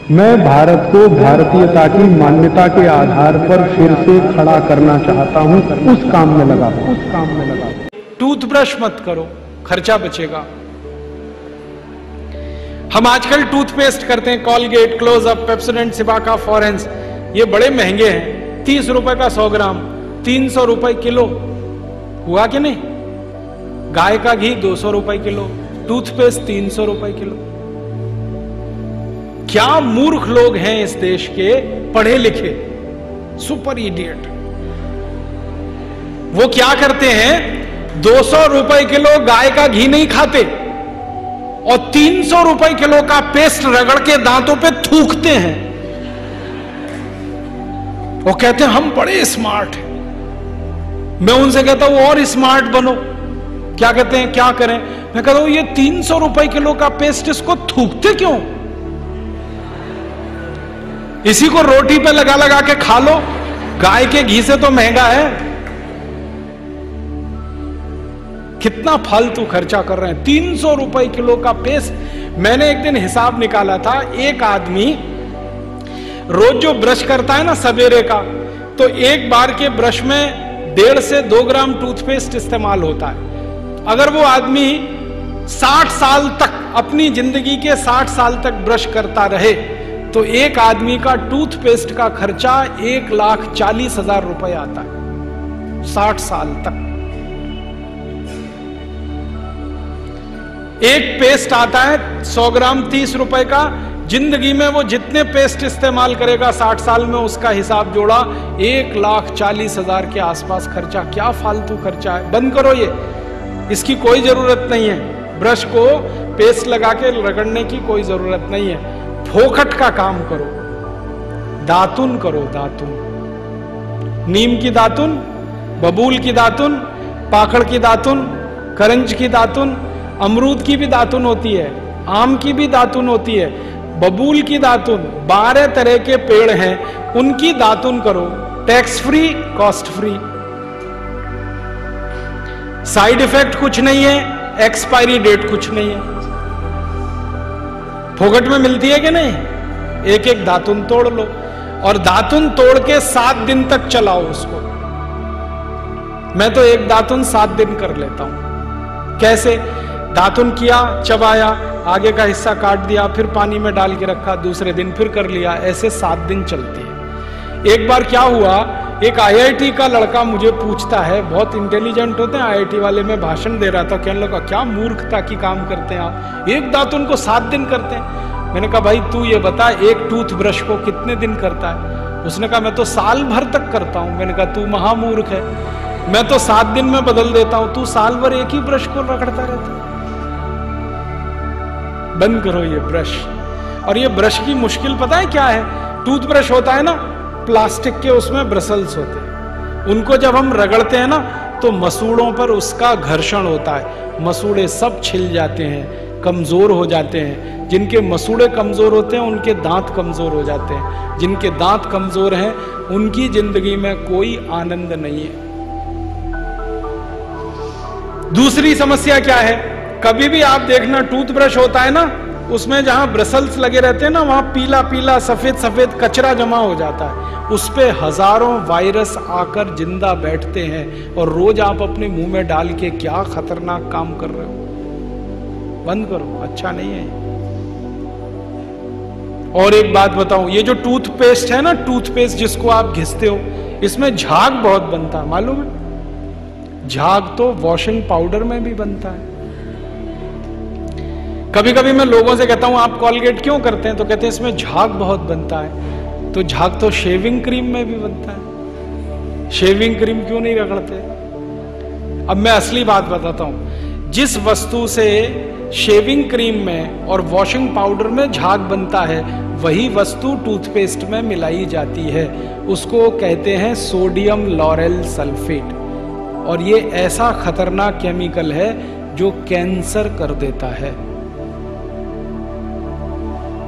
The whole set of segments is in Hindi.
मैं भारत को भारतीयता की मान्यता के आधार पर फिर से खड़ा करना चाहता हूं, उस काम में लगा। टूथब्रश मत करो, खर्चा बचेगा। हम आजकल टूथपेस्ट करते हैं, कॉलगेट, क्लोजअप, पेप्सोडेंट, सिबाका, फॉरेंस, ये बड़े महंगे हैं। 30 रुपए का 100 ग्राम, 300 रुपए किलो। हुआ कि नहीं? गाय का घी 200 रुपए किलो, टूथपेस्ट 300 रुपए किलो। क्या मूर्ख लोग हैं इस देश के, पढ़े लिखे, सुपर इडियट। वो क्या करते हैं, 200 रुपए किलो गाय का घी नहीं खाते और 300 रुपए किलो का पेस्ट रगड़ के दांतों पे थूकते हैं। वो कहते हैं हम बड़े स्मार्ट हैं। मैं उनसे कहता हूं और स्मार्ट बनो। क्या कहते हैं, क्या करें? मैं कहता हूं ये 300 रुपए किलो का पेस्ट, इसको थूकते क्यों? इसी को रोटी पे लगा लगा के खा लो, गाय के घी से तो महंगा है। कितना फालतू खर्चा कर रहे हैं। 300 रुपए किलो का पेस्ट। मैंने एक दिन हिसाब निकाला था, एक आदमी रोज जो ब्रश करता है ना सवेरे का, तो एक बार के ब्रश में 1.5 से 2 ग्राम टूथपेस्ट इस्तेमाल होता है। अगर वो आदमी 60 साल तक, अपनी जिंदगी के 60 साल तक ब्रश करता रहे, तो एक आदमी का टूथपेस्ट का खर्चा 1,40,000 रुपए आता है 60 साल तक। एक पेस्ट आता है 100 ग्राम 30 रुपए का। जिंदगी में वो जितने पेस्ट इस्तेमाल करेगा 60 साल में, उसका हिसाब जोड़ा 1,40,000 के आसपास खर्चा। क्या फालतू खर्चा है, बंद करो ये, इसकी कोई जरूरत नहीं है। ब्रश को पेस्ट लगा के रगड़ने की कोई जरूरत नहीं है। फोकट का काम करो, दातुन करो, दातुन। नीम की दातुन, बबूल की दातुन, पाखड़ की दातुन, करंज की दातुन, अमरूद की भी दातुन होती है, आम की भी दातुन होती है, बबूल की दातुन, 12 तरह के पेड़ हैं, उनकी दातुन करो। Tax free, cost free, side effect कुछ नहीं है, एक्सपायरी डेट कुछ नहीं है। फोकट में मिलती है कि नहीं? एक एक दातुन तोड़ लो और दातुन तोड़ के 7 दिन तक चलाओ उसको। मैं तो एक दातुन 7 दिन कर लेता हूं। कैसे? दातुन किया, चबाया, आगे का हिस्सा काट दिया, फिर पानी में डाल के रखा, दूसरे दिन फिर कर लिया, ऐसे 7 दिन चलती है। एक बार क्या हुआ, एक IIT का लड़का मुझे पूछता है, बहुत इंटेलिजेंट होते हैं IIT वाले, में भाषण दे रहा था, कहने लगा क्या मूर्खता की काम करते हैं आप, एक दातुन को 7 दिन करते हैं। मैंने कहा भाई तू ये बता, एक टूथब्रश को कितने दिन करता है? उसने कहा मैं तो साल भर तक करता हूं। मैंने कहा तू महामूर्ख है, मैं तो 7 दिन में बदल देता हूं, तू साल भर एक ही ब्रश को रगड़ता रहता है। बंद करो ये ब्रश। और ये ब्रश की मुश्किल पता है क्या है? टूथब्रश होता है ना प्लास्टिक के, उसमें ब्रसल्स होते हैं, उनको जब हम रगड़ते हैं ना तो मसूड़ों पर उसका घर्षण होता है, मसूड़े सब छिल जाते हैं, कमजोर हो जाते हैं। जिनके मसूड़े कमजोर होते हैं उनके दांत कमजोर हो जाते हैं, जिनके दांत कमजोर हैं उनकी जिंदगी में कोई आनंद नहीं है। दूसरी समस्या क्या है? कभी भी आप देखना टूथब्रश होता है ना, उसमें जहां ब्रसल्स लगे रहते हैं ना, वहां पीला पीला सफेद सफेद कचरा जमा हो जाता है, उस पे हजारों वायरस आकर जिंदा बैठते हैं और रोज आप अपने मुंह में डाल के क्या खतरनाक काम कर रहे हो। बंद करो, अच्छा नहीं है। और एक बात बताऊं, ये जो टूथपेस्ट है ना, टूथपेस्ट जिसको आप घिसते हो, इसमें झाग बहुत बनता है, मालूम है? झाग तो वॉशिंग पाउडर में भी बनता है। कभी कभी मैं लोगों से कहता हूं आप कॉलगेट क्यों करते हैं, तो कहते हैं इसमें झाग बहुत बनता है। तो झाग तो शेविंग क्रीम में भी बनता है, शेविंग क्रीम क्यों नहीं रगड़ते? अब मैं असली बात बताता हूं, जिस वस्तु से शेविंग क्रीम में और वॉशिंग पाउडर में झाग बनता है, वही वस्तु टूथपेस्ट में मिलाई जाती है, उसको कहते हैं सोडियम लॉरेल सल्फेट। और ये ऐसा खतरनाक केमिकल है जो कैंसर कर देता है।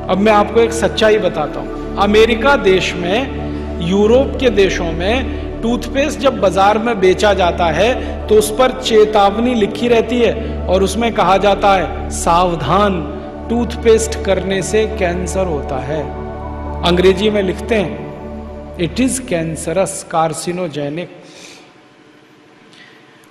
अब मैं आपको एक सच्चाई बताता हूं। अमेरिका देश में, यूरोप के देशों में टूथपेस्ट जब बाजार में बेचा जाता है तो उस पर चेतावनी लिखी रहती है और उसमें कहा जाता है सावधान, टूथपेस्ट करने से कैंसर होता है। अंग्रेजी में लिखते हैं इट इज कैंसरस, कार्सिनोजेनिक।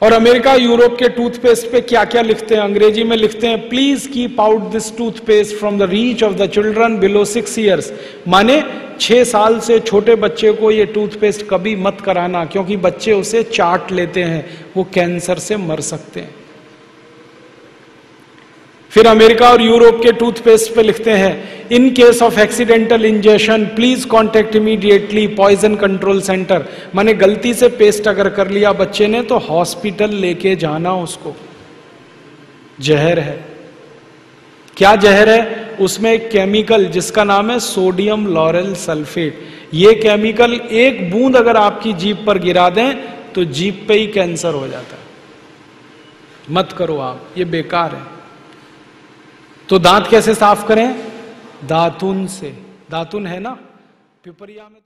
और अमेरिका यूरोप के टूथपेस्ट पे क्या क्या लिखते हैं? अंग्रेजी में लिखते हैं please keep out this toothpaste from the reach of the children below 6 years. माने 6 साल से छोटे बच्चे को ये टूथपेस्ट कभी मत कराना, क्योंकि बच्चे उसे चाट लेते हैं, वो कैंसर से मर सकते हैं। फिर अमेरिका और यूरोप के टूथपेस्ट पे लिखते हैं in case of accidental injection please contact immediately poison control centre. माने गलती से पेस्ट अगर कर लिया बच्चे ने तो हॉस्पिटल लेके जाना उसको। जहर है। क्या जहर है? उसमें एक केमिकल जिसका नाम है सोडियम लॉरेल सल्फेट। ये केमिकल एक बूंद अगर आपकी जीभ पर गिरा दें तो जीभ पे ही कैंसर हो जाता है। मत करो आप, ये बेकार है। तो दांत कैसे साफ करें? दातुन से। दातुन है ना पिपरिया में।